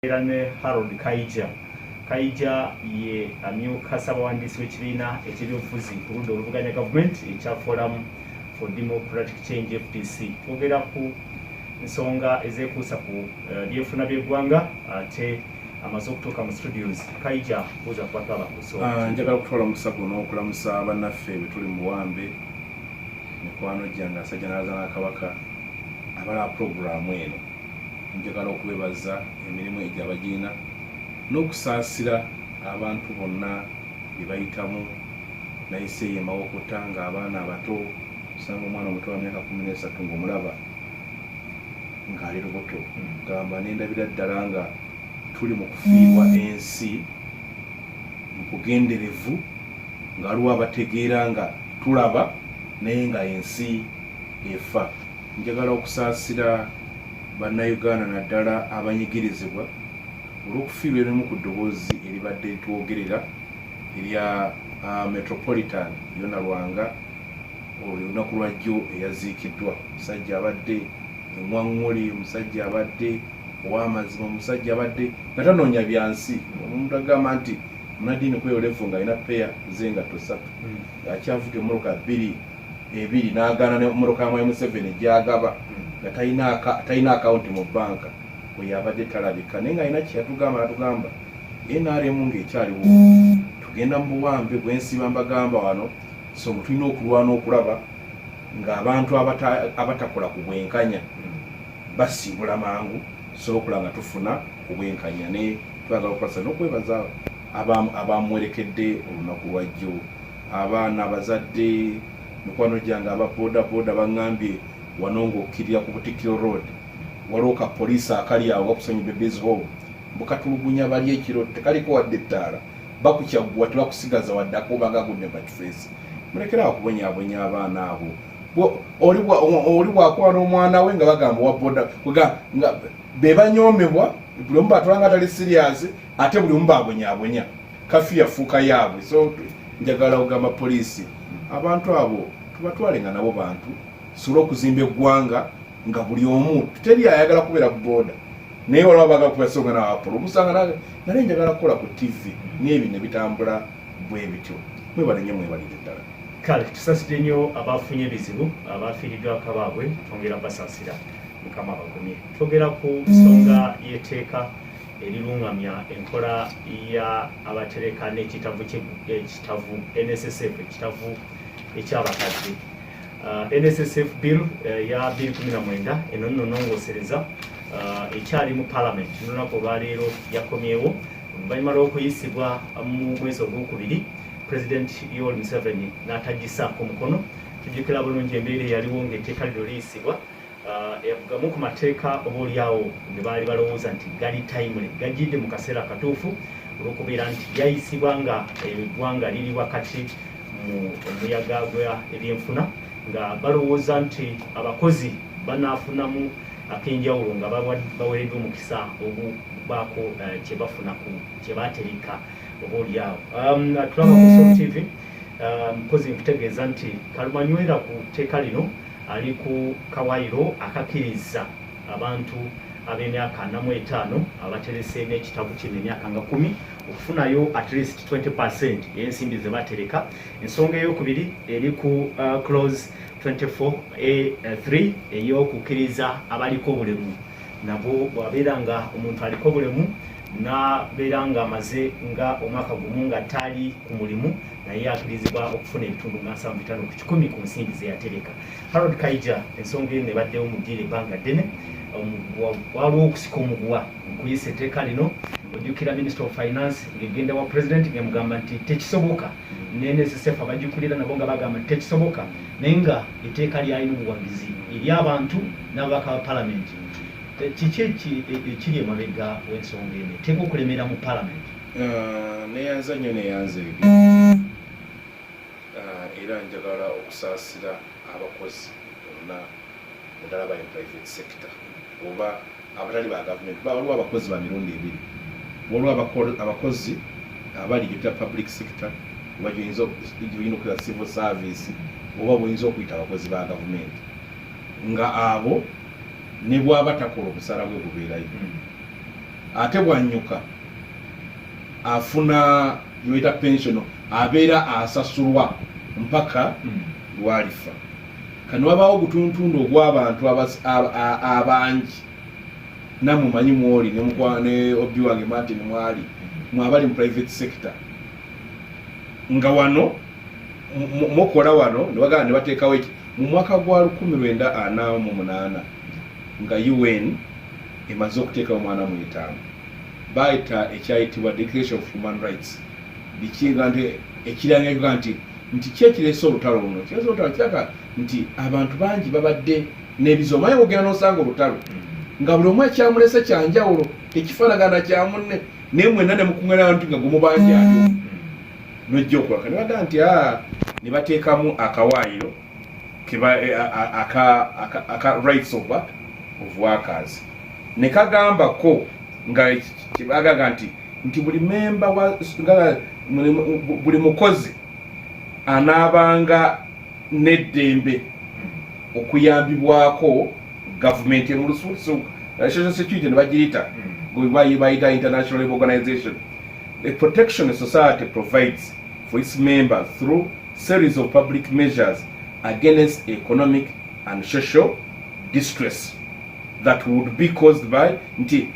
ne Harold Kaija ye amyuka Ssabawandiisi w'ekibiina ekyeby'obufuzi ku ludda oluvuganya gavumenti ekya Forum for Democratic Change FDC. Twogera ku nsonga ezeekuusa ku byefuna by'eggwanga ate amaze okutuuka mu studios. Kaija buuza kubatwala ku nsonga. Njagala kutwala omukisa guno okulamusa bannaffe be tuli mu buwambe mikwano gyange asajja n'aza n'akabaka abala puroguramu eno. Njagala okubebaza emirimu egy'abagiina n'okusaasira abantu bonna bye bayitamu nayise ye mawokota ng'abaana abato usanga omwana omuto wa myaka 13 ng'omulaba ng'ali lubuto gamba n'endabira ddala nga tuli mu kufiirwa ensi mu kugenderevu nga waliwo abategeera nga tulaba naye nga ensi efa. Njagala okusaasira Bannayuganda naddala abanyigirizibwa olw'okufiirwa erimu ku ddoboozi eribadde twogerera erya Metropolitan Yona Lwanga olunaku lwajjo eyaziikiddwa. Omusajja abadde emwaŋŋuli, omusajja abadde ow'amazima, omusajja abadde nga tanoonya byansi. Omuntu agamba nti Munadiini kweyolevu ng'alina peya z'engatto 3 ng'akyavuga emmoloka 2 n'agaana n'emmoloka ya Museveni gy'agaba nga talina akawunti mu banka bwe yabadde talabika. Naye ng'alina kye yatugamba NRM ng'ekyaliwo tugenda mu buwambe bw'ensiba mbagamba wano, so tulina okulwana okulaba ng'abantu abatakola ku bwenkanya basiibula mangu sobola nga tufuna ku bwenkanya. Ne twagala okukwasa n'okwebaza abamwerekedde olunaku lwajjo, abaana abazadde, mikwano gyange ababoodaboda baŋŋambye wano ng'okkirira ku Butikiro Road waliwo ka poliisi akali awo bakusonyi Babies Hall bukatulugunya bali ekiro tekaliko wadde ettaala bakukyaggwa tebakusigaza wadde akubanga agudde batifeesi. Mulekerawo kubonyaabonya abaana abo. Oli bwakwana omwana we nga bagamba waboda nga be banyoomebwa buli omu batwala nga atali siriasi ate buli omu babonyaabonya kafi yafuuka yaabwe. So njagala kugamba poliisi abantu abo tubatwale nga nabo bantu sobola okuzimba eggwanga nga buli omu teri ayagala kubeera boda naye waliwo abagala kubasonga n'abapolo omusanga nale njagala kukola ku TV n'ebyo ne bitambula bwe bityo. Mwebale nnyo mwebalire ddala. Kale tusaasire nnyo abafunye ebizibu abafiiriddwa akabaabwe twongera basaasira mukama bagumye. Twogera ku nsonga y'etteeka eriruŋŋamya enkola ya abatereka n'ekitavu NSSF ekitavu eky'abakadde. NSSF bill ya 2019 eno nno nongosereza ekyali mu Parliament n'olunaku olwaleero yakomyewo oluvannyuma lw'okuyisibwa mu mwezi ogwokubiri President Yoweri Museveni n'atagisaako mukono. Tujjukira bulungi embeera eyaliwo ng'etteeka lino liyisibwa gamu ku mateeka obaolyawo ge baali balowooza nti gali timely gajjidde mu kaseera katuufu olw'okubeera nti yayisibwa nga eggwanga liri wakati mu muyaga gw'ebyenfuna nga balowooza nti abakozi banaafunamu ak'enjawulo nga baweereddwa omukisa ogubaako kye bafuna ku kye baatereka obaolyawo. Tulaba ku Soul TV mukozi nkutegeeza nti Kalumanywera ku tteeka lino ali ku kawaayiro akakkiriza abantu ab'emyaka 45 abaterese n'ekitabu kino emyaka nga 10 okufunayo at least 20% y'ensimbi ze batereka. Ensonga ey'okubiri eri ku clause 24A3 ey'okukkiriza abaliko obulemu nabo bwabeera nga omuntu aliko obulemu n'abeera nga amaze nga omwaka gumu nga tali ku mulimu naye akkirizibwa okufuna ebitundu 75 ku 100 ku nsimbi ze yatereka. Harold Kaija ensonga eno ebaddewo mu ddiiro ebbanga ddene waliwo okusika omuguwa nkuyisa etteeka lino. Ojjukira Minister of Finance ng'egenda wa President ng'emugamba nti tekisoboka, ne NSSF abajjukulira nabo nga bagamba nti tekisoboka, naye nga etteeka lyalina obuwagizi eri abantu n'ababaka ba Parliament. Kiki ekiri emabega w'ensonga eno etteeka okulemera mu Parliament? Neyanza nnyo neyanzeege era njagala okusaasira abakozi bonna naddala ba private sector oba abatali ba gavumenti. Waliwo abakozi ba mirundi ebiri. Waliwo abakozi abali gyetuyita public sector oba gyoyinza okuyita civil service oba bwoyinza okuyita abakozi ba gavumenti nga abo ne bw'aba takola obusala bwe bubeerayo. ate bwanyuka afuna yoita pension abeera asasulwa mpaka lwalifa. Kano wabaawo obutuntundu obw'abantu abangi namumanyi mwoli ne Obi wange Martin mwali mwabali mu private sector nga wano mukola wano nebagaa ne bateekawo eki mu mwaka gwa 1948 nga UN emaze okuteekawo omwana mu 5 baita ekyayitibwa Declaration of Human Rights likinga nti ekiranga nti kyekirese olutalo luno kirese olutalo kiraka nti abantu bangi babadde n'ebizo omanyi ogenda n'osanga olutalo nga buli omu ekyamulese kyanjawulo tekifaanagana kya munne naye mwenna ne mukuŋŋaana nti nga gumubangi atyo nojja okulaka ne bagaa nti ne bateekamu akawaayiro aka rights of workers ne kagambako nga kibagaga nti buli memba buli mukozi anaabanga n'eddembe okuyambibwako gavumenti mu lususu social security ne bagiyita bayita international labour organization. The protection society provides for its members through series of public measures against economic and social distress that would be caused by nti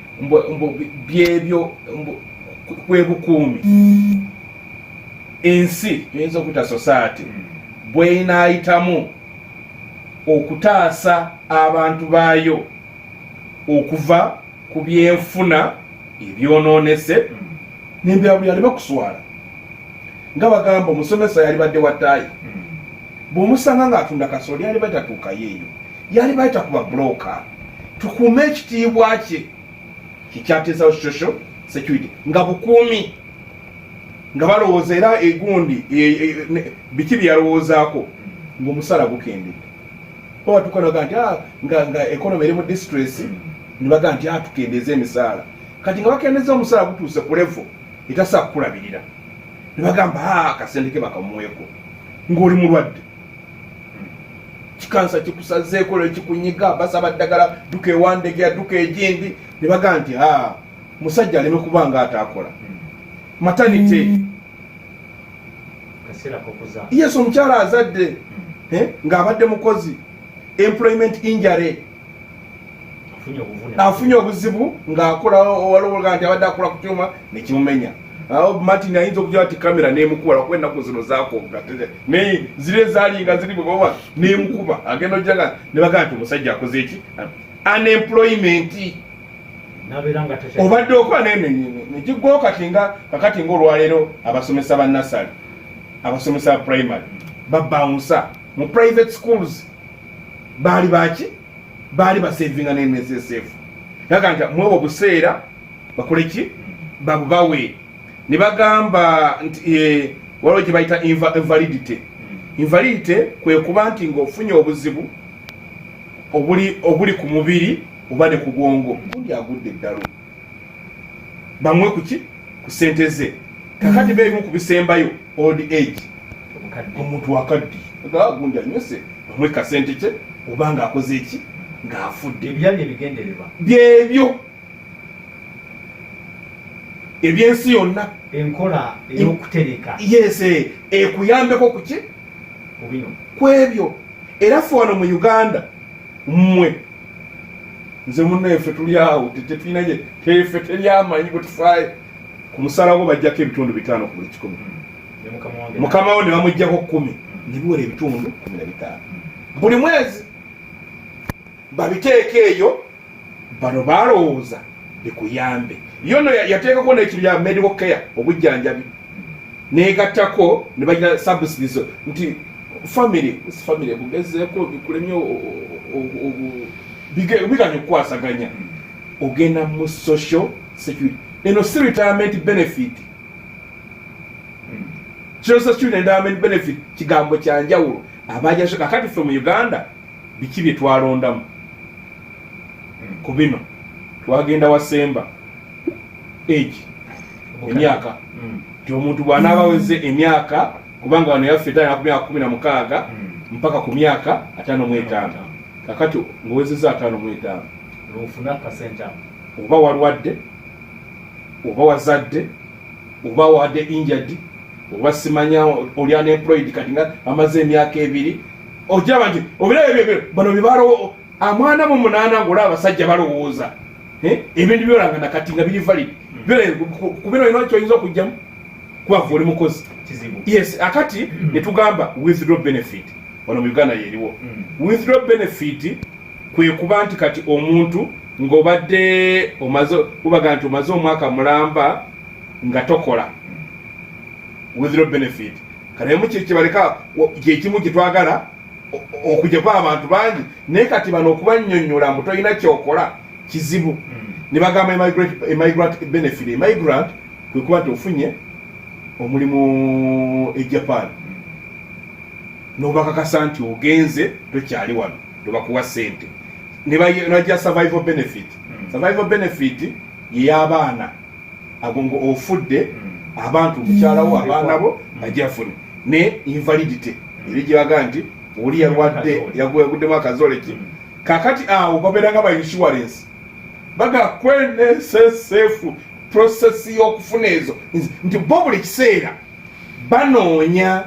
byebyo kwebukuumi ensi tuyinza okuyita society bw'enaayitamu okutaasa abantu baayo okuva ku byenfuna ebyonoonese n'embeera buli aleme kuswala nga bagamba omusomesa yali badde wataayi bw'omusanga ng'atunda kasooli yali bayita tuukayo eyo yali bayita kuba bulooka tukuume ekitiibwa kye kikyateesawo social security nga bukuumi nga balowooza era egundi biki byalowoozaako ng'omusala gukendedde oba tukanaga nti nga economy eri mu distress ne baga nti tukendeeza emisaala kati nga bakendeeza omusala gutuuse ku levo etasa kukulabirira ne bagamba akasente ke bakamuweeko ng'oli mulwadde kikansa kikusazeeko lwe kikunyiga basaba ddagala duka ewandegera duka egindi ne baga nti musajja aleme kuba nga ataakola maternity yes omukyala azadde ng'abadde mukozi employment injury afunye obuzibu ng'akola waliwo nti abadde akola ku kyuma nekimumenya Martin ayinza okujja ati kamera nemukuba lwakuba ennaku zino zakonga naye zire zalinga ziri bwegoba nemukuba agenda ojjaga ne bagaa nti omusajja akoze eki unemployment obadde okola nekiggwawo kakati ng'olwaleero abasomesa ba nasali abasomesa ba primary babawunsa mu private schools baali baki baali basevinga ne NSSF yaga nti mwebo buseera bakole ki babubawe ne bagamba nti waliwo gye bayita invalidity kwe kuba nti ng'ofunye obuzibu obuli ku mubiri oba ne ku bwongo gundi agudde eddalo bamwe kuki ku ssente ze kakati beebimu ku bisembayo old age omuntu wakaddi gundi anywese bamwe kasente kye oba ng'akoze eki ng'afudde ebyali ebigendererwa byebyo ebyensi yonna enkola ey'okutereka yes ekuyambeko kuki kubino kwebyo era ffe wano mu Uganda mmwe nze munnaffe tuli awo tetulina teffe teryamanyi bwetufaayo ku musalawo bajjako ebitundu 5 ku buli 100 mukama wo ne bamuggyako 10 ne biwera ebitundu 15 buli mwezi babiteeka eyo bano balowooza bikuyambe yono yateekako n'ekintu bya medical care obujjanjabi negattako ne bagira subsidies nti family bugezeeko bikulemye biganya okukwasaganya ogenda mu social security eno si retirement benefit social security retirement benefit kigambo kyanjawulo abajasho kakati ffe mu Uganda biki bye twalondamu ku bino twagenda wasemba age emyaka ti omuntu bw'anaaba aweze emyaka kubanga wano yaffe etali ku myaka 16 mpaka ku myaka 55 kakati ng'owezezza 55 n'ofuna kasente oba walwadde oba wazadde oba wadde injured oba simanya oli unemployed kati nga amaze emyaka 2 ojaba nti obirebe bano bibalo amwana mu 8 ngola abasajja balowooza ebintu byolanga nakati nga biri valid kubino ino kyoyinza okujjamu kuba oli mukozi kizibu. Yes, akati netugamba withdraw benefit wano mu Uganda yeriwo. Withdraw benefit kwe kuba nti kati omuntu ng'obadde ubaga nti omaze omwaka mulamba nga tokola. Withdraw benefit kale mu kibaleka kyekimu kitwagala okujja kwa abantu bangi naye kati bano okubannyonnyola mbu tolina kyokola kizibu. Ne bagamba immigrant benefit. Immigrant kwe kuba nti ofunye omulimu e Japan nobakakasa nti ogenze tokyali wano tobakuwa sente ne bajja survival benefit. Survival benefit y'abaana agongo ofudde abantu mukyalawo abaana bo ajafune ne invalidity eri gyaga nti oli yalwadde yaguddemu akazole ki kakati awo babeeranga ba insurance baga kwene sefu process y'okufuna ezo nti bo buli kiseera banoonya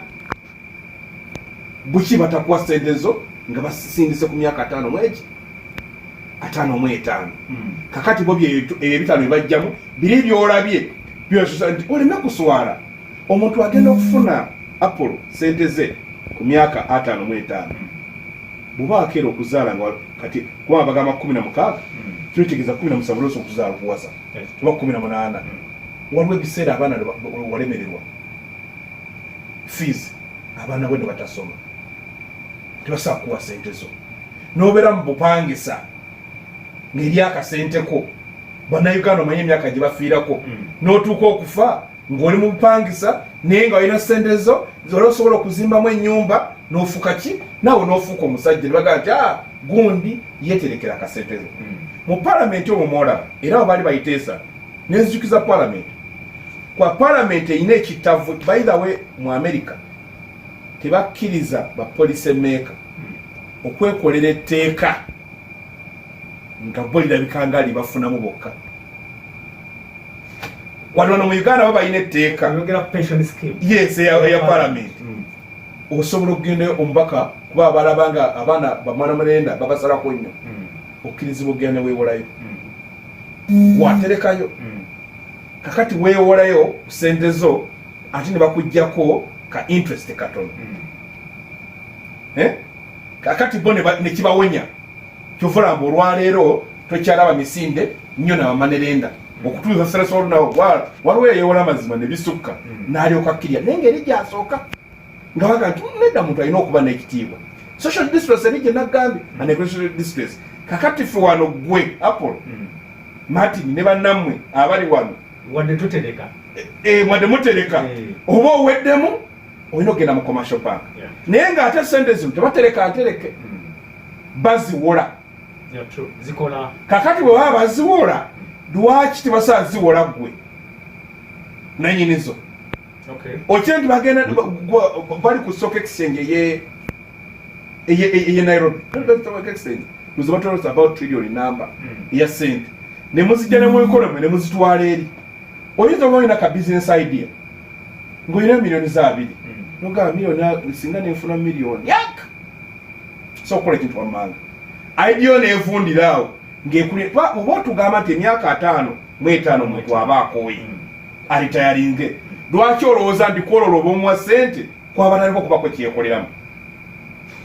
buki batakuwa sente zo nga basindise ku myaka 5 mweki 5 kakati bo ebitano ebajjamu biri byolabye byosusa nti oleme kuswala omuntu agenda okufuna Apollo sente ze ku myaka 5 buba akero okuzaala nga kati kuba bagamba 16 tutegeeza 17 okuzaala kuwasa tuba 18 waliwo ebiseera abaana walemererwa fees abaana bwe batasoma tebasa kuwa sente zo nobeera mu bupangisa ngeri akasenteko bannayuganda omanye emyaka gye bafiirako n'otuuka okufa ng'oli mu bupangisa naye nga olina sente zo zolasobola okuzimbamu ennyumba n'ofuuka ki naawe n'ofuuka omusajja ne bagaa nti gundi yeeterekera akasente zo mu palamenti omwo mwolaba era baali bayiteesa n'enzijukiza palamenti kwa palamenti erina ekitavu by the way mu America tebakkiriza bapolisi meeka okwekolera etteeka nga bo lirabika nga libafunamu bokka wano mu Uganda baba balina etteeka yes ya palamenti osobola okugenda omubaka kuba balabanga abaana bamwana mulenda babasalako nnyo okkirizibwa ogenda weewolayo waterekayo kakati weewolayo sente zo ate ne bakuggyako ka interest katono kakati bo ne kibawonya kyovulamba olwaleero tokyalaba misinde nnyo nabamanerenda okutuuza seresolo nawo waliwo yeewola amazima ne bisukka n'alyoka akkirya naye ngeri gyasooka nga baga nti nedda muntu alina okuba n'ekitiibwa social distress eri gye naggambye social distress kakati ffe wano gwe Apollo Martin ne bannammwe abali wano wadde tutereka wadde mutereka oba oweddemu olina okugenda mu commercial bank naye ng'ate sente zino tebatereka ntereke baziwola zikola kakati bwe baba baziwola lwaki tebasaa ziwola gwe nanyinizo okye nti bagenda bali ku stock exchange eye Nairobi stock exchange luzoba tolos about trillion number ya sente ne muzijja ne mu economy ne muzitwala eri oyinza oba olina ka business idea ng'olina miliyoni za 2 noga miliyoni singa nenfuna miliyoni yak so okola ekintu wammanga idea neevundirawo ng'ekuli oba otugamba nti emyaka 5 muntu aba akooye alitayalinge lwaki olowooza nti kwololoba omuwa sente kwaba naliko kubako kyekoleramu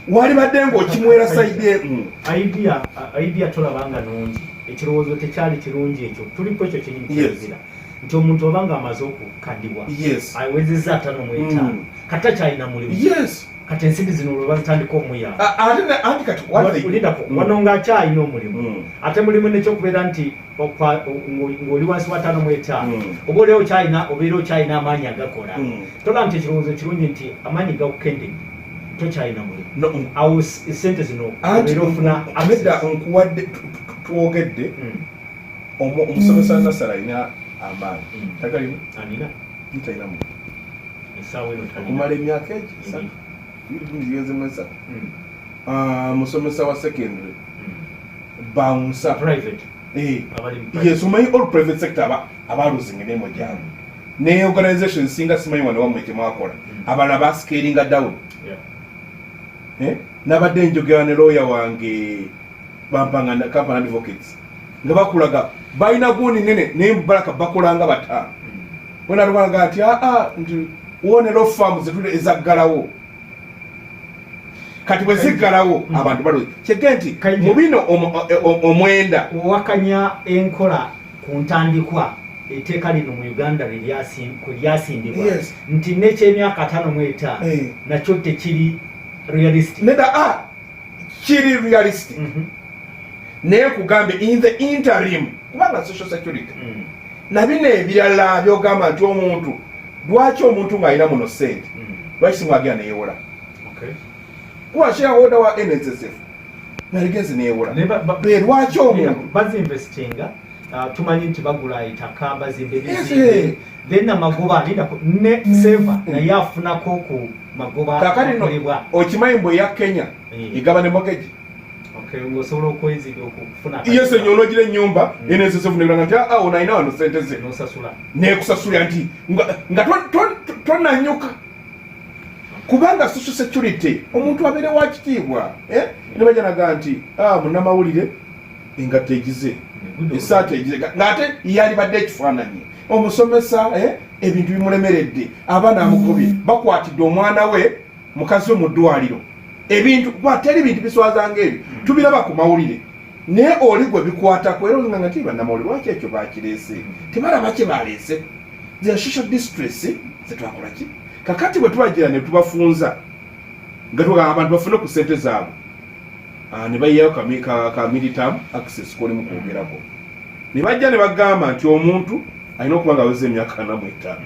wali badde ng'okimwera saidi idea tolabanga nungi ekirowoozo tekyali kirungi ekyo tuliko ekyo kyenyi kizira nti omuntu obanga amaze okukadibwa awezezza 5 kata kyalina mulimu kati ensimbi zino olwo bazitandika omuya wano ng'akyalina omulimu ate mulimu nekyokubeera nti ng'oli wansi wa 5 oba oli obeera okyalina amaanyi agakola tolaba nti ekirowoozo kirungi nti amaanyi gakukendedde tokyalina mulimu awo sente zino obeera ofuna amedda nkuwadde twogedde omusomesa Nasara alina amaanyi tagalina ntalina mu okumala emyaka egi musomesa wa secondary bouncer yes omanyi all private sector abaluzinga emirimu gyabwe ne organization singa simanyi wano wamwe kyemwakola abalala bascalinga down nabadde njogera ne lawyer wange bampanga company advocates nga bakulaga balina gundi nene naye Baraka bakolanga bataano wena lwanga ati nti wone law firms zetule ezaggalawo kati bwe ziggalawo abantu balo kyegenti mu bino omwenda owakanya enkola ku ntandikwa etteeka lino mu Uganda lyasimbibwa nti n'ekyemyaka 5 nakyo tekiri realistic neda kiri realistic naye kugambe in the interim kubanga social security na bino ebirala byogamba nti omuntu lwaki omuntu ng'alina muno sente lwaki simwagenda neyewola kuba shareholder wa NSSF naligezi neyewola lwaki omuntu bazinvestinga tumanyi nti bagula ettaka bazimba ebizimbe then amagoba alinda ne seva naye afunako ku magoba kakalino okimanyi mbwe ya Kenya igaba ne mortgage ngosobola okufuna yes enyono gire nyumba NSSF neganga nti onaina wano sente ze nosasula nekusasulira nti nga tonanyuka kubanga social security omuntu abere wakitiibwa ne bajanaga nti munnamawulire engato egize esaata egize ng'ate yali badde ekifaananyi omusomesa ebintu bimulemeredde abaana amukubye bakwatidde omwana we mukazi we mu ddwaliro ebintu teri bintu biswazanga ebyo tubiraba ku mawulire naye oli gwe bikwatako era olinganga nti bannamawulire lwaki ekyo bakireese tebalaba kye baleese zira social distress zetwakolaki kakati bwe tubagira ne tubafunza nga tugamba abantu bafune ku ssente zaabwe ne bayiyayo ka military access koli mukwogerako ne bajja ne bagamba nti omuntu alina okuba nga aweza emyaka 45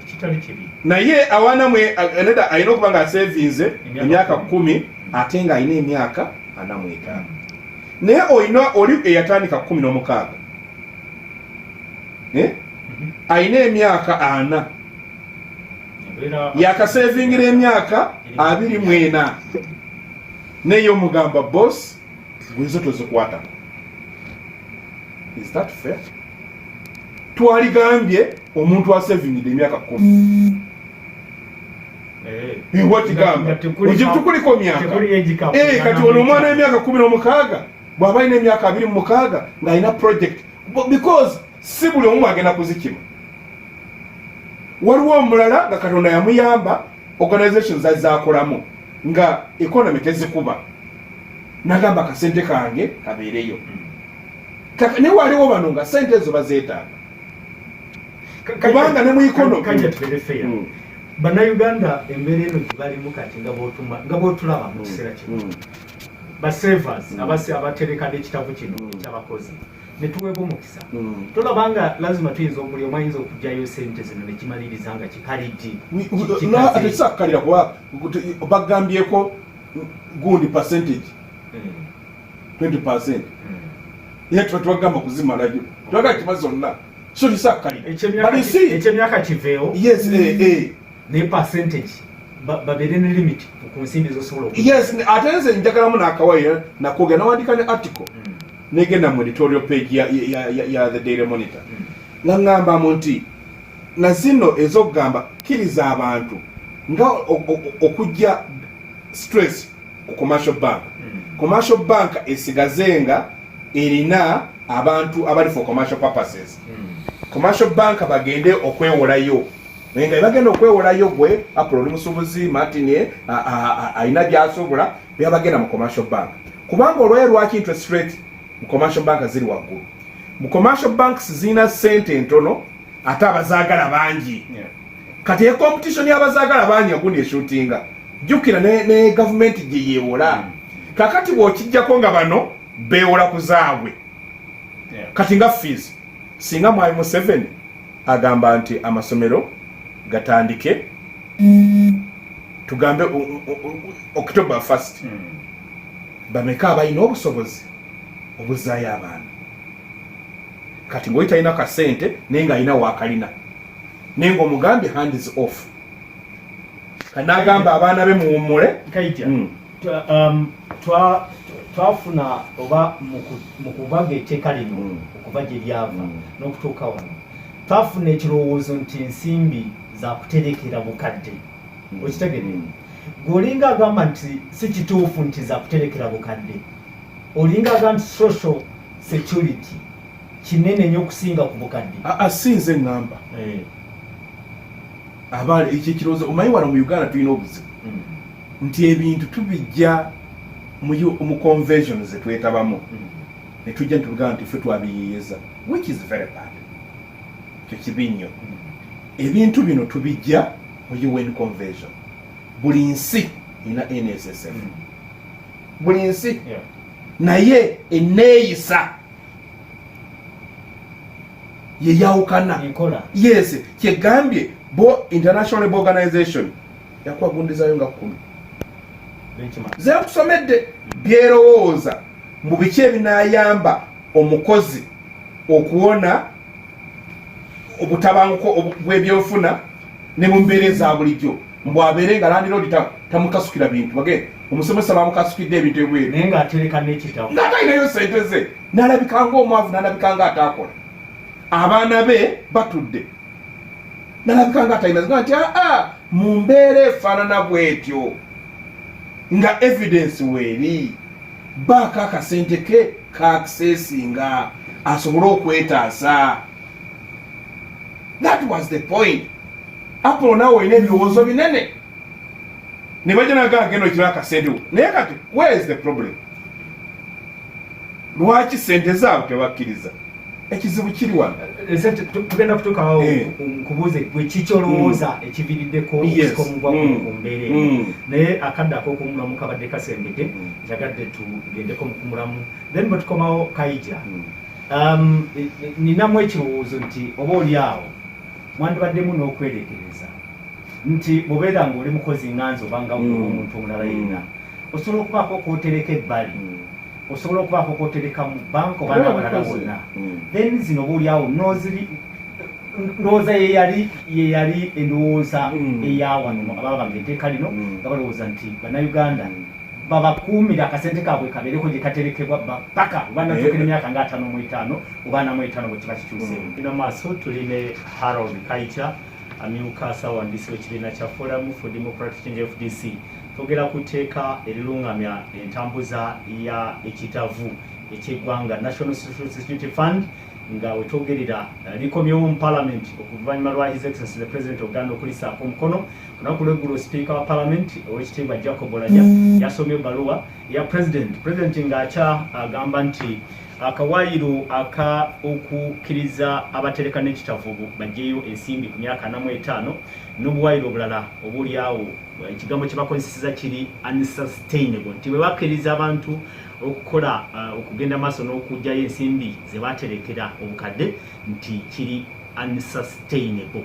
kitali kibi naye awana mwe neda alina okuba nga asevinze emyaka 10 ate nga alina emyaka 45 naye olina oli eyatandika 16 alina emyaka 4 yakasevingira emyaka 24 naye omugamba boss gwezo tozikwata. Is that fair? Twaligambye omuntu asevingide emyaka 10. What gamba? Ujitukuliko myaka. Kati ono mwana emyaka 16 bwaba ine emyaka 26 nga ina project because si buli omu agenda kuzikima. Waliwo omulala nga Katonda yamuyamba organizations azakolamu nga economy tezikuba nagamba kasente kange kabeereyo ne waliwo bano nga sente ezo bazeetaaga kubanga ne mu economy kanja tuberefair Bannayuganda embeera eno gibalimu kati nga bwotulaba mu kiseera kino basavers abatereka n'ekitabu kino ekyabakozi ne tuweebwa omukisa tolabanga lazima tuyinza buli omu ayinza okugyayo sente zino nekimaliriza nga kikaliddi ate kisakkalira kuba bagambyeko gundi percentage 20% ye twagamba kuzimalayo twaga kima zonna so kisakkalira ekyemyaka kiveewo yes ne percentage babere ne limit ku nsimbi zosobola yes ate nze njagalamu n'akawaya nakwogera nawandika ne article negenda mu editorial page ya the Daily Monitor ngamba nti na zino ezogamba kiriza abantu nga okujja stress ku commercial bank commercial bank esigazenga erina abantu abali for commercial purposes commercial bank bagende okwewolayo nga bagenda okwewolayo gwe Apollo Musubuzi Martin aina byasobola byabagenda mu commercial bank kubanga olwaye lwaki interest rate mu commercial bank ziri waggulu mu commercial banks zina sente ntono ate abazaagala bangi kati competition y'abazaagala bangi agundi eshootinga jukira ne government gye yeewola kakati bw'okijjako nga bano beewola ku zaabwe kati nga fees singa mwali mu 7 agamba nti amasomero gatandike tugambe October 1st bameka abalina obusobozi obuzaayo abaana kati ng'oyi talina kasente naye ng'alina waakalina naye ng'omugambye hands off kanagamba abaana be muwummule kaija twafuna oba mu kubaga etteeka lino okuva gye lyava n'okutuuka wano twafuna ekirowoozo nti ensimbi za kuterekera bukadde okitegere gweolinga agamba nti si kituufu nti za kuterekera bukadde olinga agamba nti social security kinene nnyo okusinga ku bukadde asinze ngamba abali ekyo kirowoozo omanyi wano mu Uganda tulina obuzibu nti ebintu tubijja mu convention ze twetabamu ne tujja ntugamba nti ffe twabiyeeyeza which is very bad kyo kibi nnyo ebintu bino tubijja mu UN convention buli nsi ina NSSF buli nsi naye eneeyisa yeyawukana yes kyegambye bo International Labour Organization yakwagundizayo nga 10 zekusomedde byerowooza mu biki ebinayamba omukozi okuwona obutabanguko bw'ebyofuna ne mu mbeera za bulijjo mbwabeere nga landiroodi tamukasukira bintu bagende omusomesa bamukasukidde ebintu ebweru naye ng'atereka n'ekitabo ng'atalinayo sente ze n'alabikanga omwavu n'alabikanga ataakola abaana be batudde n'alabikanga atalina ziga nti mu mbeera efaanana bw'etyo nga evidence weeri baako akasente ke kaakiseesinga asobole okwetaasa. That was the point. Apolo nawe olina ebirowoozo binene ne bajja nagaa genda okira akasente naye kati where is the problem? Lwaki sente zaabo tebakkiriza? Ekizibu kiri wano. Tugenda kutuukawo nkubuuze gwe kikyolowooza ekiviiriddeko okusikomugwa ku mbeera naye akadde ak'okuwumulamu kabadde kasembedde njagadde tugendeko mu kumulamu then bwe tukomawo Kaija ninamu ekirowoozo nti oba oli awo mwandibaddemu n'okwerekereza nti bw'obeera ng'oli mukozi nganzi obanga omuntu omulala yenna osobola okubaako k'otereka ebbali osobola okubaako k'otereka mu banka oba n'abalala bonna then zino oba oli awo ndowooza yeyali endowooza eyawano ababa ng'etteeka lino nga balowooza nti bannayuganda babakuumira akasente kaabwe kabeereko gye katerekebwa paka oba natuukira emyaka nga 55 oba 45 bwe kiba kikyuseemu. Ino maaso tuline Harold Kaija amyuka ssawandiisi w'ekibiina kya Forum for Democratic Change FDC twogera ku tteeka erirungamya entambuza ya ekitavu eky'eggwanga National Social Security Fund nga wetwogerera likomyewo mu Parliament okuvannyuma lwa His Excellency the President of Uganda okulisaako omukono kunaku lw'eggulo Speaker wa Parliament owekitiibwa Jacob Oulanyah yasomye ebbaluwa ya President ng'akya agamba nti akawaayiro aka okukkiriza abatereka n'ekitavu baggyeyo ensimbi ku myaka 45 n'obuwaayiro obulala obuli awo ekigambo kye bakozeseza kiri unsustainable nti bwe bakkiriza abantu okukola okugenda maaso n'okugyayo ensimbi ze baterekera obukadde nti kiri unsustainable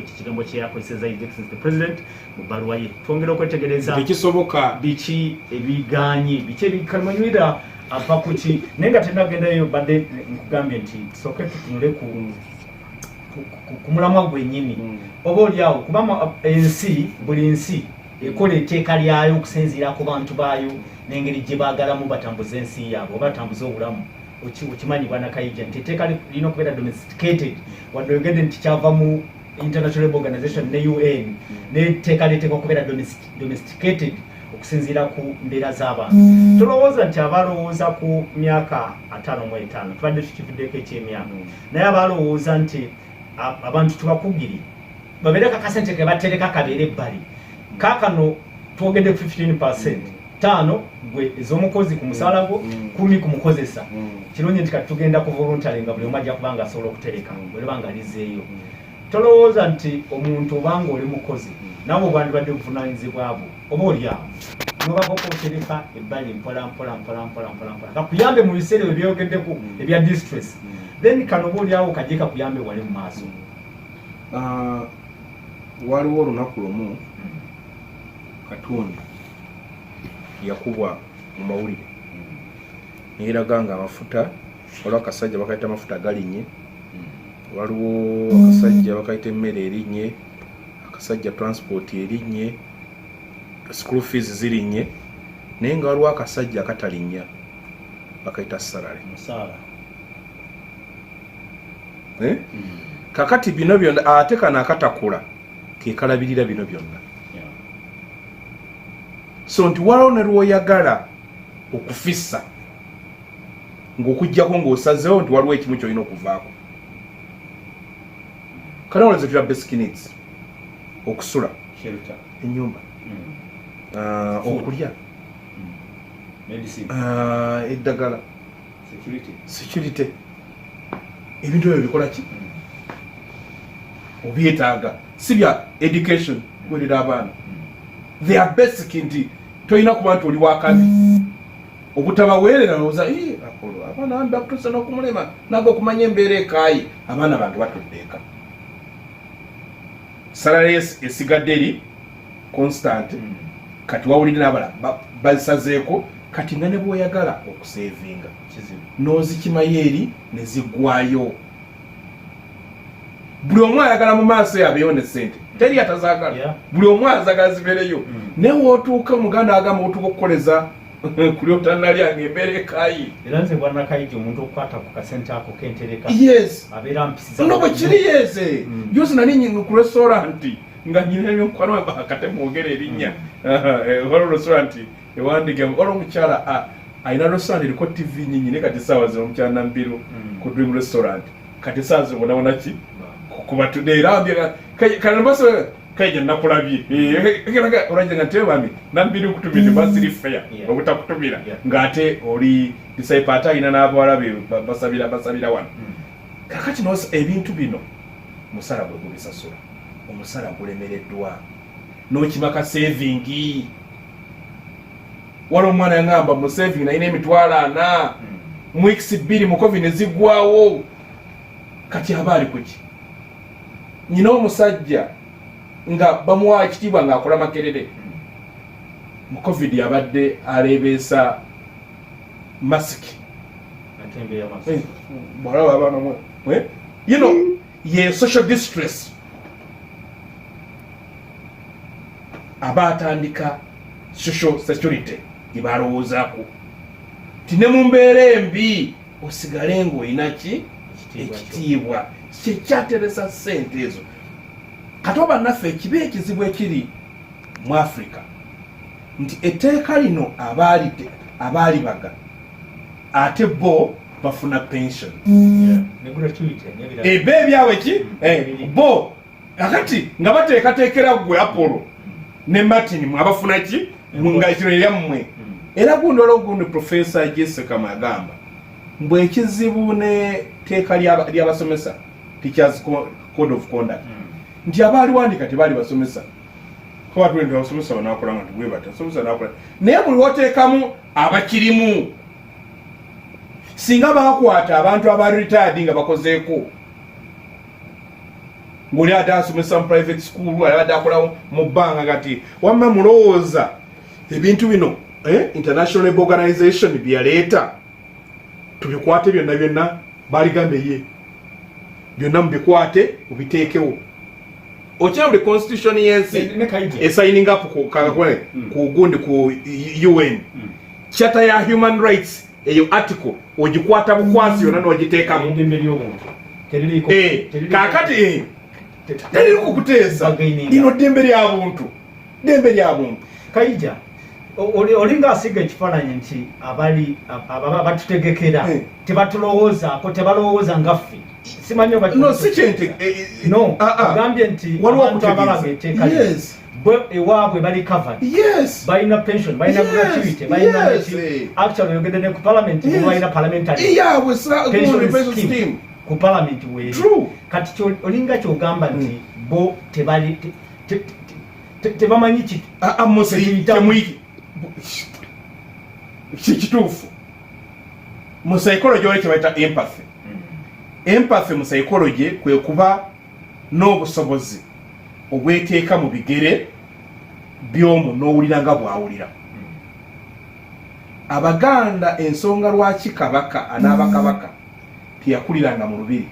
kikigambo kye yakozeseza His Excellency the President mu bbaluwa ye. Twongera okwetegereza tekisoboka biki ebiganye biki ebikamanywira ava kuki naye nga tenagendayo badde nkugambye nti tusooke tutunule ku mulamwa gwennyini oba oli awo kuba buli nsi ekola etteeka lyayo okusinziira ku bantu baayo n'engeri gye baagalamu batambuza ensi yaabwe oba batambuza obulamu okimanyi bwana Kaija nti etteeka lirina okubeera domesticated wadde oyogedde nti kyava mu International Labour Organization ne UN n'etteeka liteekwa okubeera domesticated okusinziira ku mbeera z'abantu. Tulowooza nti abalowooza ku myaka 55 tubadde tukivuddeko eky'emyaka naye abalowooza nti abantu tubakugiri babeereko akasente ke batereka kabeere ebbali kaakano twogedde 15% 5 gwe ez'omukozi ku musaala gwo 10 ku mukozesa kirungi nti kati tugenda ku voluntary nga buli omu ajja kubanga asobola okutereka bweba nga lizeeyo. Tolowooza nti omuntu obanga oli mukozi nabo obwandibadde buvunaanyizibwabwo oba oli awo nobako kwotereka ebbali mpola kakuyambe mu biseera ebyogeddeku ebya distress then kano oba oli awo kajje kakuyambe wale mu maaso. Waliwo olunaku lumu Katonda yakubwa mu mawulire neeraga nga amafuta waliwo akasajja bakayita amafuta galinnye waliwo akasajja bakayita emmere erinnye akasajja transport erinnye school fees zirinnye naye nga waliwo akasajja akatalinnya bakaita salale musala kakati bino byonna ate kano akatakula kekalabirira bino byonna so nti waliwo ne lwoyagala okufissa ng'okuggyako ng'osazeewo nti waliwo ekimu kyolina okuvaako kale oleze tula basic needs okusula shelter ennyumba okulya medicine eddagala security ebintu ebyo bikola ki obyetaaga si bya education kuwerera abaana they are basic nti tolina kuba nti oli wakabi obutabaweerera noza akolo abaana bambi bakutuusa n'okumulema naga okumanya embeera ekaayi abaana bange batudde eka salary esigadde eri constant kati wawulire n'abala basazeeko kati nga ne bw'oyagala okusevinga n'ozikimayo eri ne ziggwayo buli omu ayagala mu maaso yabeeyo ne ssente teri atazaagala buli omu azagala zibeereyo naye wootuuka muganda agamba otuuka okukoleza kuli otanalyanga embeera ekaayi era nze bwannakayiji omuntu okukwata ku kasente ako kentereka yes abeera mpisiza no bwe kiri yeze yosi nali ku restauranti nga nyina ebyomukwano akate mwogera erinnya waliwo restauranti ewandiga waliwo omukyala alina restaurant eriko tv nyinyi ne kati saawa zino omukyala nambiru ku dream restaurant kati saawa zino bonabona ki kubatudde era ambye kanambasa kaija nakulabye olajja nga tebami nambiri okutumira basiri fair obutakutumira ng'ate oli disciple ate alina n'abawala be basabira wano kakati ebintu bino musala gwe gubisasula omusala gulemereddwa n'okimaka savingi wala omwana yangamba mu saving nalina emitwalo 4 mu weeks 2 mu covid neziggwawo kati aba ali kuki nyina omusajja nga bamuwa ekitiibwa ng'akola makerere mu covid yabadde aleebeesa masiki bwalaba abaana ye social distress aba atandika social security gyebalowoozaako ti ne mu mbeera embi osigale ng'olina ki ekitiibwa kyekyateresa ssente ezo kati oba naffe ekiba ekizibu ekiri mu Africa nti etteeka lino abaali baga ate bo bafuna pension ebe ebyabwe ki bo akati nga bateekateekera gwe Apollo ne Martin mwabafuna ki nga ekiro lyammwe era gundi olwogundi Professor Jessica Magamba mbwe ekizibu n'etteeka ly'abasomesa Teachers Code of Conduct nti abaali wandika tebaali basomesa ko batwende basomesa banakola nga tugwe batasomesa nakola naye buli woteekamu abakirimu singa bakwata abantu aba retired nga bakozeeko ng'oli ate asomesa mu private school alibadde akola mu bbanga kati wamma mulowooza ebintu bino international organization byaleeta tubikwate byonna baligamba ye byonna mubikwate ubiteekewo okina buli constitution yensi esigning up ku gundi ku UN charter ya human rights eyo article ogikwata bukwasi yonna n'ogiteekamu kakati teriri kukuteesa lino ddembe lya buntu Kayija olinga asiga ekifaananyi nti abatutegekera tebatulowoozaako tebalowooza ngaffe simanyi ogambye nti abantu abalaga etteeka bwe ewaabwe bali covered balina pension balina gratuity balina actually oyogedde ne ku parliament balina parliamentary pension scheme ku parliament weeri kati olinga kyogamba nti bo tebamanyi kituufu mu psychology oli kyebayita empathy mu psychology kwe kuba n'obusobozi obweteeka mu bigere by'omu n'owulira nga bw'awulira Abaganda ensonga lwaki kabaka anaabakabaka teyakuliranga mu lubiri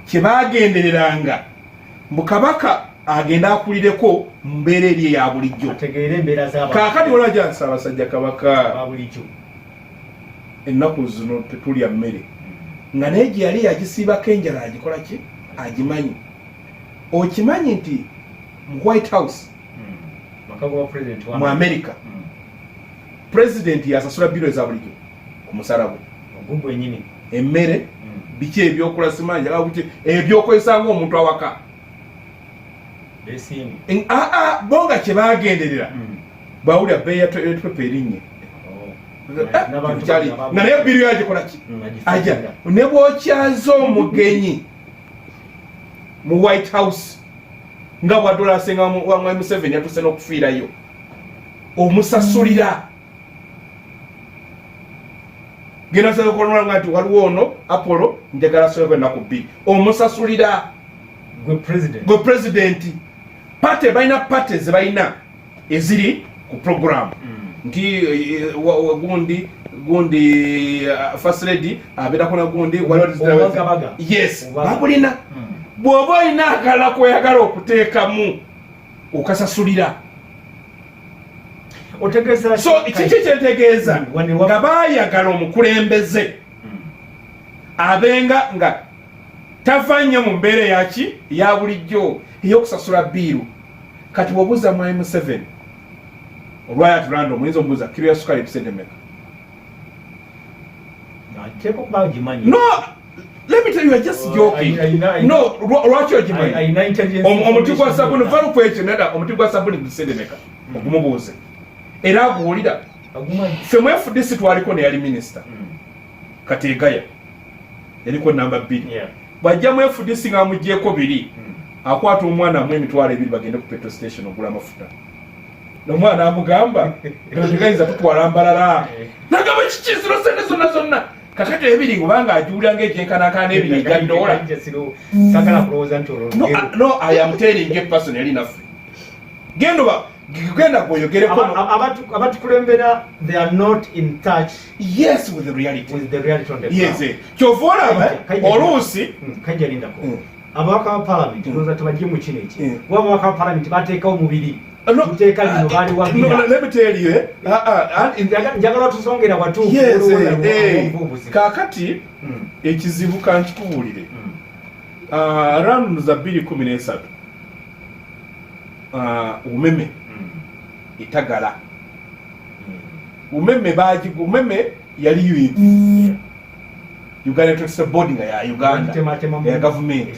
kye baagendereranga mbu kabaka agenda akulireko mbeera eri ya bulijjo ategeere embeera z'abantu kaakati olwaja Ssaabasajja Kabaka ba bulijjo ennaku zino tetulya mmere nga naye gye yali yagisiibako enjala agikola ki agimanyi okimanyi nti mu White House mu America pulezidenti yasasula biro eza bulijjo ku musala gwe emmere biki ebyokola simanja ebyokozesa ng'omuntu awaka bo nga kye bagenderera bawulira bbeeyi ya pepe erinnye nga naye biro yagikola ki aja ne bwokyaza omugenyi mu White House nga bwaddola asenga wa mwami Museveni yatuse n'okufiirayo omusasulira genda sebe kolonga nga nti waliwo ono Apollo njagala asoleko ennaku bbiri omusasulira gwe presidenti pate balina pate ze balina eziri ku programu nti gundi first lady abeerako na gundi yes babulina bw'oba olina akalala kweyagala okuteekamu okasasulira so kiki kyetegeeza nga baayagala omukulembeze abenga nga tava nnyo mu mbeera yaki ya bulijjo ey'okusasula biiru kati bw'obuuza mwami Museveni olwayatulanda omuyinza omubuuza kiro ya sukali ebisente mmeka no let me tell you, I'm just joking. No, lwaki ogimanyi omuti gwa sabuni valu kwekyo nada omuti gwa sabuni gusende meka ogumubuuze era aguwulira ffe mu FDC twaliko ne yali minisita Kategaya yaliko namba 2 bwajja mu FDC nga amugyeko 2 akwata omwana mu emitwalo 2 bagende ku petrol station ogula amafuta n'omwana amugamba tegayinza tutwala mbalala nagamba kikiziro sente zonna kakati ebiri kubanga ajuulira ng'ekyenkanakana ebiri ejja dola no I am telling you personally naffe genda gweyogereko abatukulembera they are not in touch yes with the reality on the ground yes kyova olaba oluusi kajja lindako abawaka ba parliament ndoza tebajje mu kino eki abawaka ba parliament bateekawo mubiri tuteeka lino baali wabira let me tell you njagala tusongera watuufu kaakati ekizibu kankikubuulire around za 2013 umeme itagala umeme yali Uganda Electricity Board nga ya Uganda ya government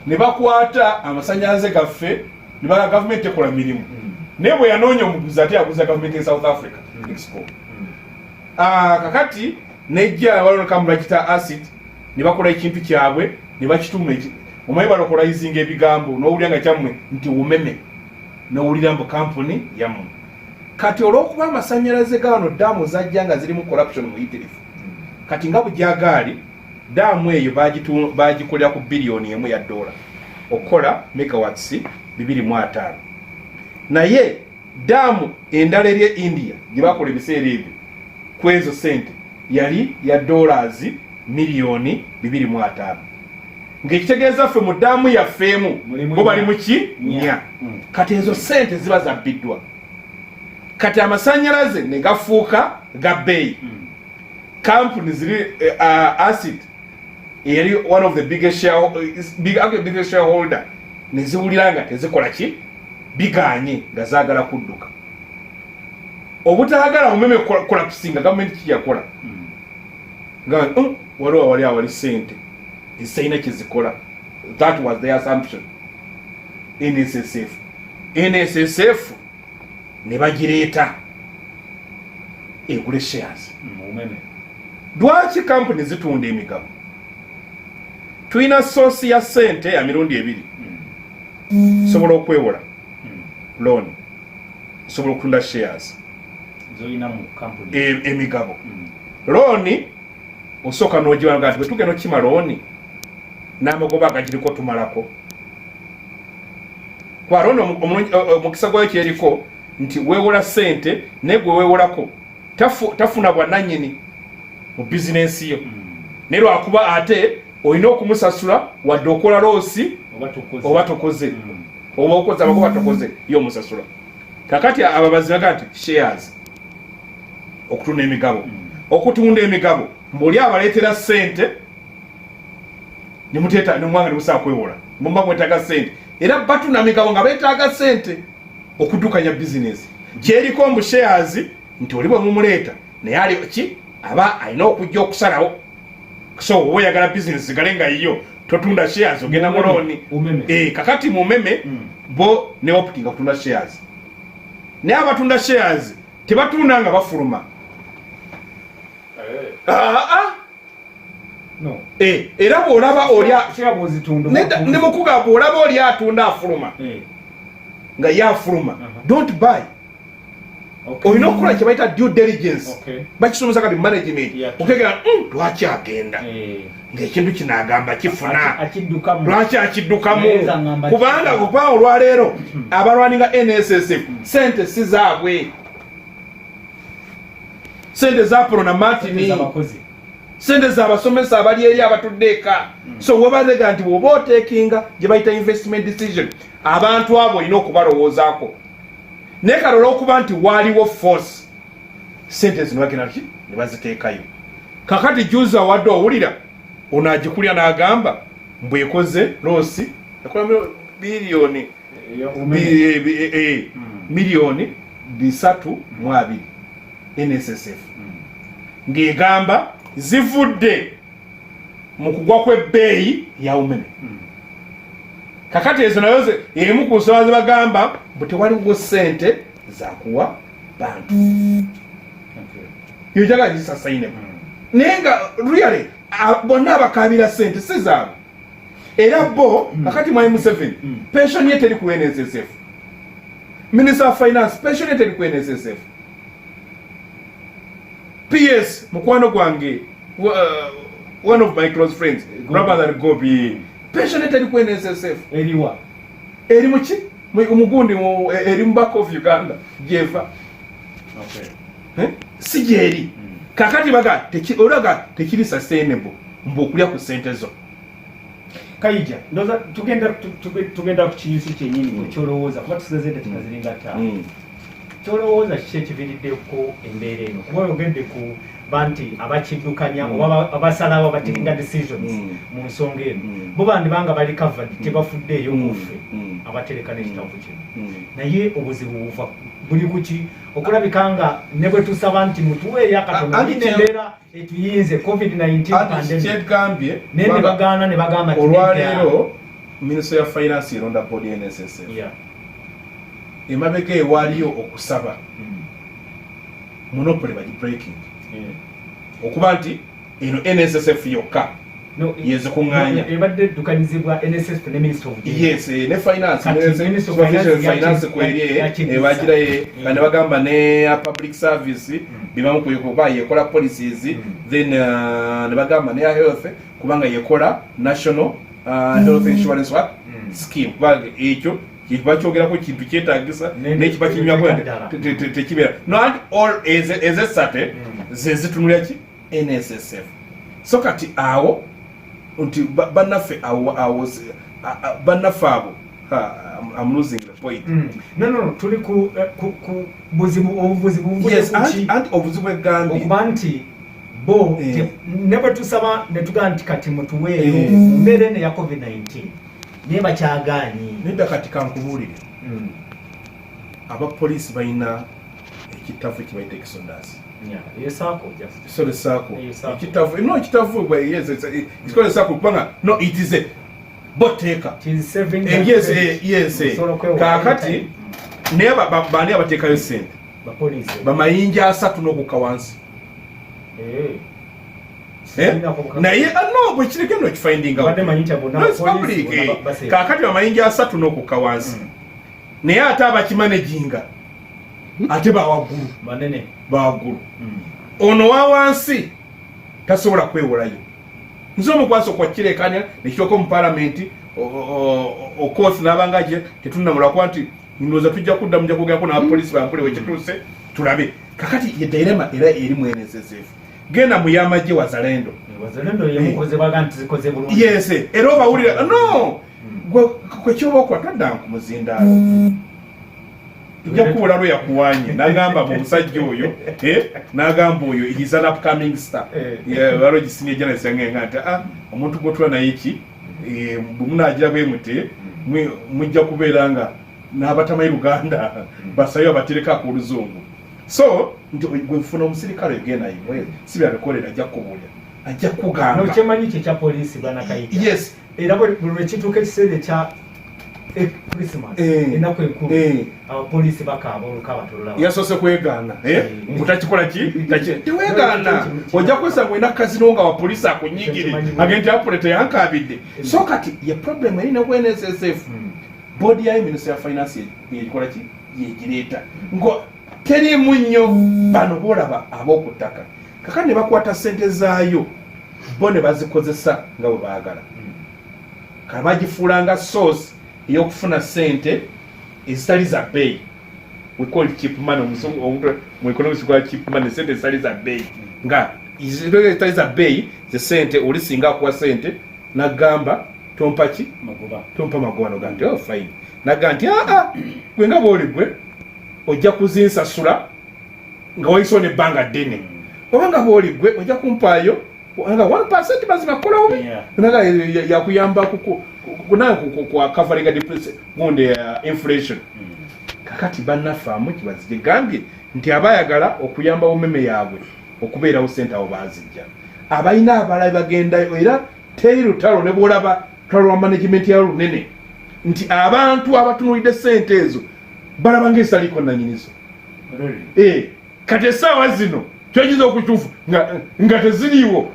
ne bakwata amasanyalaze gaffe ne bala government ekola mirimu naye bwe yanoonya omuguzi ate yaguza government ya South Africa Expo kakati nejja waliwo kamula kita acid ne bakola ekintu kyabwe ne bakituma omanyi balokolayizinga ebigambo n'owulira nga kyammwe nti umeme n'owulira mbu kampuni yammwe kati olw'okuba amasanyalaze gano daamu zajja nga zirimu corruption muyitirifu kati nga bujagaali daamu eyo bagikolera ku biliyoni $1 okukola megawatts 205 naye daamu endala eri India gye bakola ebiseera ebyo ku ezo sente yali ya dollars miliyoni 205 ng'ekitegeeza ffe mu daamu yaffeemu bo bali mu kinnya kati ezo sente ziba zabbiddwa kati amasanyalaze ne gafuuka ga bbeeyi kampuni ziri acid yali one of the biggest shareholder ne ziwulira nga tezikola ki biganye nga zaagala kudduka obutaagala umeme collapsinga gavumenti kiyakola nga waliwo wali awali sente ezirina kyezikola that was their assumption NSSF ne bagireeta egule shares lwaki kampuni zitunda emigabo tulina source ya sente ya mirundi ebiri sobola okwewola loan sobola okutunda shares emigabo loan osooka n'ogiwanga nti bwe tugenda okima loan n'amagoba agagiriko tumalako kwalona omukisa gwayo kyeriko nti weewola sente naye gwe weewolako tafuna bwannannyini mu bizinensi yo naye lwakuba ate olina okumusasula wadde okola loosi oba tokoze oba okoze abagoba tokoze yo musasula kakati ababazi bagati shares okutunda emigabo okutunda emigabo mbuli abaleetera ssente nimuteta nimwanga nimusaa kwewola mumba mwetaaga ssente era batunda migabo nga beetaaga ssente okuddukanya bizinesi kyeriko mbu shares nti oli bwe mumuleeta naye ali ki aba alina okujja okusalawo so oba oyagala bizinesi sigale nga yiyo totunda shares ogenda muloni kakati mumeme bo ne opting okutunda shares naye abatunda shares tebatunda nga bafuluma no era bw'olaba olya ne mukugamba olaba oli atunda afuluma nga ye afuluma don't buy olina okukola kye bayita due diligence bakisomesa kati management okutegera lwaki agenda ng'ekintu kino agamba kifuna lwaki akiddukamu kubanga olwaleero abalwaninga NSSF sente si zaabwe sente za Apollo na Martin sente z'abasomesa abali eri abatudde eka so webalega nti bw'oba oteekinga gye bayita investment decision abantu abo olina okubalowoozaako naye kalola okuba nti waaliwo force sente zino bagenda ki ne baziteekayo kakati juzi awadde owulira ono agikulya n'agamba mbwekoze loosi ekola biliyoni miliyoni 320 NSSF ng'egamba zivudde mu kugwa kw'ebbeeyi ya umeme kakati ezo nayo emu ku nsonga ze bagamba mbu tewaliwo ssente zakuwa bantu yo njagala gisasayinemu naye nga really bonna abakaabira ssente si zaabwe era bo kakati mwai Museveni pension ye teri ku NSSF Minister of Finance pension ye teri ku NSSF PS mukwano gwange one of my close friends rather than Gobi pension ye teri ku NSSF eriwa eri muki umugundi eri mbaka of Uganda jeva si gyeri kakati baga olaga tekiri sustainable mbokulya ku sente zo Kaija ndoza tugenda ku kiyusi kyenyini ku kyolowooza kuba tusezedde tukaziringa ttaano kyolowooza kiki ekiviiriddeko embeera eno kuba oyogedde ku banti abakiddukanya oba abasalawo abatekinga decisions mu nsonga eno bo bandibanga bali covered tebafuddeeyo kuffe abatereka n'ekitabu kino naye obuzibu buva buli kuki okulabika nga ne bwe tusaba nti mutuweeyo akatono embeera etuyinze COVID-19 pandemic naye ne bagaana ne bagamba olwaleero Minister ya Finance eronda body NSSF emabega ewaaliyo okusaba monopoly bagi breaking okuba nti eno NSSF yokka yeze kuŋŋaanya ebadde eddukanyizibwa NSSF ne Minister of yes ne finance finance kwerye ebagiraye kandi bagamba ne public service bibamu kuba yekola policies then ne bagamba ne health kubanga yekola national health insurance scheme kubanga ekyo kibakyogerako kintu kyetagisa nekiba kinywako tekibeera no and all is a certain zezitunulya ki NSSF so kati awo nti bannaffe abo I'm losing the point. No tuli ku obuzibu anti obuzibu egambi okuba nti bo ne bwe tusaba ne tugaa nti kati mutuweeyo mu mbeera eno ya COVID-19 naye bakyagaanyi nedda kati kankubuulire abapoliisi balina ekitavu kibayita ekisondaasi kakati naye baani abateekayo sente bamayinja 3 n'okukka wansi naye no bwe kireke no kifindinga kakati bamayinja 3 n'okukka wansi naye ate abakimanaginga ate bawaggulu ono wa wansi tasobola kwewolayo nze omukwasi okwakirekanya nekiroka mu palamenti okosi n'abangaje tetunamula kuba nti ndowooza tujja kudda mujja kugerako n'abapoliisi bampulewe kituuse tulabe kakati ye dilema era eri mu NSSF genda mu yamagye wazalendo yemukoze baga nti zikoze bulungi yes era obawulira no kwe kyoba okwatadda nkumuzindaalo tujja kubula lwe yakuwanye n'agamba mu musajja oyo n'agamba oyo is an upcoming star waliwo gisiniya journalist yangenga nti omuntu gwotula naye ki bwe munaagira bwe mute mujja kubeera nga n'abatamanyi Luganda basayo abaterekako Oluzungu so nti gwefuna omusirikale egenda yiwe si byabikolera ajja kubuulya ajja kugamba nokyemanyi kyekya poliisi banakayiga yes era bwe kituuka ekiseera ekya Christmas enaku enkulu abapoliisi bakaaba olukaabatolola yasoose kwegaana mutakikola ki teweegaana ojja kwesanga olina kazino nga abapoliisi akunyigire agenti apuleta yankabidde so kati ye problem erina ku NSSF boodi yayo minisita ya finance yegikola ki yegireeta ngo terimu nnyo bano boolaba ab'okuttaka kakati ne bakwata ssente zaayo bo ne bazikozesa nga bwe baagala kale bagifuulanga source ey'okufuna ssente ezitali za bbeeyi we call it cheap money mu economics kwa cheap money ssente ezitali za bbeeyi nga ezitali za bbeeyi ze ssente oli singa akuwa ssente n'agamba tompa ki tompa magoba noga nti oh fine naga nti gwe nga bw'oli gwe ojja kuzinsasula nga wayisewo n'ebbanga ddene oba nga bw'oli gwe ojja kumpaayo nga 1% bazibakolawo naga yakuyamba kwa covering the inflation kakati bannafaamu kibazije gambye nti abayagala okuyamba omeme yaabwe okubeerawo ssente abo bazijja abalina abalabi bagendayo era teri lutalo ne bwolaba lutalo lwa management ya lunene nti abantu abatunulidde ssente ezo balaba ng'esaliko nanyinizo kati essaawa zino kyogiza okutuufu nga teziriiwo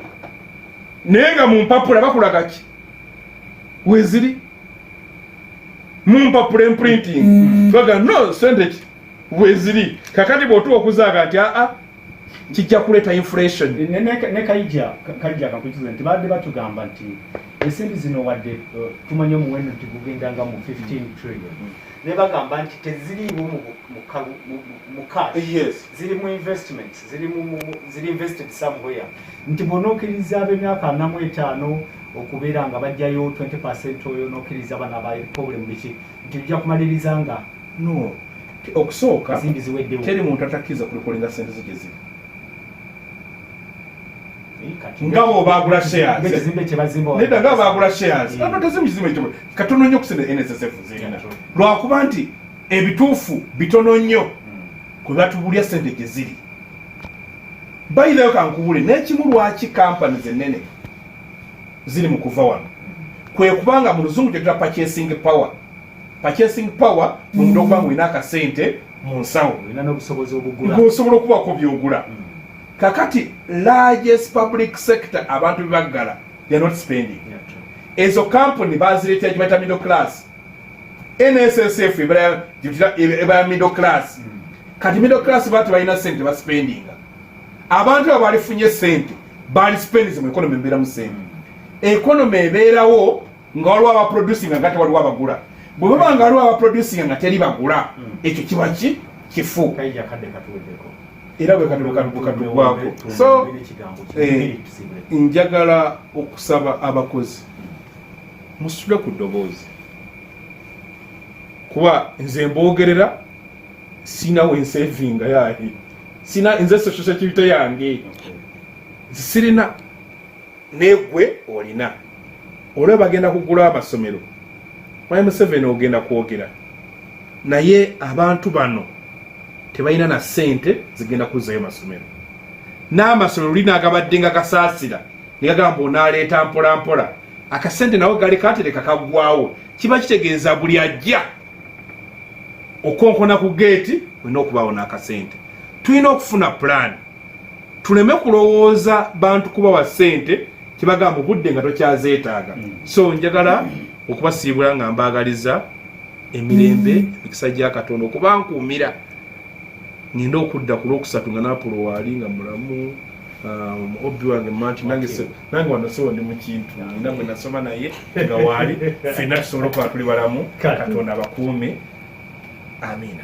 naye nga mu mpapula bakulaga ki weziri mu mpapula imprinting baga no sente ki weziri kakati bw'otuwa okuzaaga nti kijja kuleeta inflation ne kajja kakukiza nti badde batugamba nti ensimbi zino wadde tumanye omuwendo nti gugendanga mu 15 trillion ne bagamba nti teziriiwo mu cash ziri mu investments ziri invested somewhere nti bw'onokkiriza ab'emyaka 45 okubeera nga bajjayo 20% oyo nokkiriza bana ba problem biki nti ojja kumaliriza nga no okusooka ensimbi ziweddewo teri muntu atakkiriza kulikolinga ssente ze gyeziri nga bw'obaagula shares nedda nga baagula shares ano tezirimu kizimbe kitono katono nnyo kusente NSSF zirina lwakuba nti ebituufu bitono nnyo kwe batubulya ssente gye ziri bayireyo kankubule n'ekimu lwaki companies ennene ziri mu kuva wano kwe kubanga mu luzungu kyetula purchasing power omuntu okubanga olina akasente mu nsawo ng'osobola okubako byogula kakati largest public sector abantu bebaggala they are not spending ezo company bazireetera gibayita middle class NSSF ebaya middle class kati middle class bati balina sente baspendinga abantu abo balifunye sente bali spending mu economy mbeera mu sente economy ebeerawo nga waliwo abaproducing nga tewaliwo abagula bwe baba nga waliwo abaproducing nga teri bagula ekyo kiba kifu era bwe katugwako so njagala okusaba abakozi musitule ku ddoboozi kuba nze mboogerera sinawo ensavinga yaayi sina nze social security yange sirina negwe olina olwo bagenda kugula amasomero M7 ogenda kwogera naye abantu bano tebalina na ssente zigenda kuzzayo masomero n'amasomero lina agabadde nga gasaasira negagamba onaaleeta mpola mpola akasente nawe gali katereka kaggwawo kiba kitegeeza buli ajja okonkona ku geeti olina okubaawo n'akasente tulina okufuna plan tuleme kulowooza bantu kubawa ssente kibagamba obudde nga tokyazeetaaga so njagala okubasiibula nga mbaagaliza emirembe emikisa gya Katonda okuba nkuumira ngenda okudda ku lwokusatu nga Naapolo waali nga mulamu obbi wange manti nange wanasobo ndi mu kintu nina mwe nasoma naye nga waali ffenna tusobole okuba tuli balamu Katonda abakuume amina.